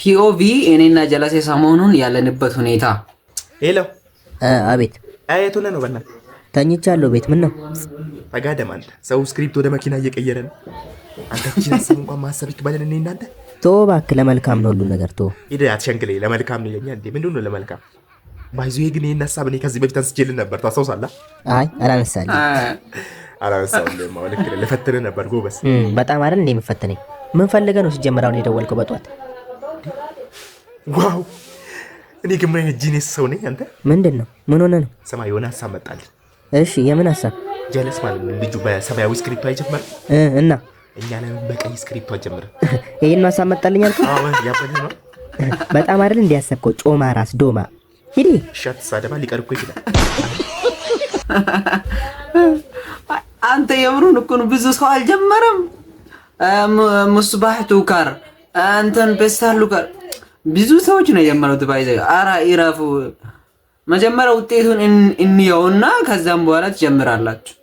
ፒኦቪ እኔና ጀለሴ ሰሞኑን ያለንበት ሁኔታ። ሄሎ። አቤት። አየት ሆነ ነው በእናትህ ተኝቻለሁ። ቤት ምን ነው? ተጋደም አንተ። ሰው ስክሪፕት ወደ መኪና እየቀየረ ነው። አንተ ብቻ ሀሳብ እንኳን ማሰብ ይክባልን። እኔ እናንተ ቶ እባክህ፣ ለመልካም ነው ሁሉ ነገር ቶ ሂድ። አትሸንግለኝ። ለመልካም ነው ይለኛል እንዴ? ምንድን ነው ለመልካም? ባይዞ ግን ይሄን ሀሳብ እኔ ከዚህ በፊት አንስቼልህ ነበር። ታስታውሳለህ? አይ አላነሳልኝ። አላነሳልኝ ማለት ነው። ልፈትንህ ነበር ጎበዝ። በጣም አይደል እንዴ የምፈትነኝ? ምን ፈልገህ ነው ሲጀመር አሁን የደወልከው በጧት? ዋው! እኔ ግን ምን አይነት ጂኒየስ ሰው ነኝ አንተ። ምንድን ነው? ምን ሆነ ነው? ስማ የሆነ ሀሳብ መጣልህ። እሺ የምን ሀሳብ? ጀለስ ማለት ነው ልጁ በሰማያዊ ስክሪፕቱ አይጀምር እና እኛ ለምን በቀይ ስክሪፕቱ አጀምር? ይሄን ነው ሀሳብ መጣልኝ አልኩህ። አዎ ያበደ ነው። በጣም አይደል እንዴ ያሰብከው? ጮማ ራስ ዶማ ሂዲ። ሻት ሳደባ ሊቀር እኮ ይችላል። አንተ የምሩን እኮ ነው። ብዙ ሰው አልጀመረም። ሙስባህ ቱካር አንተን በስታሉ ጋር ብዙ ሰዎች ነው የጀመሩት። ባይዘ አራ ይራፉ። መጀመሪያ ውጤቱን እንየውና ከዛም በኋላ ትጀምራላችሁ።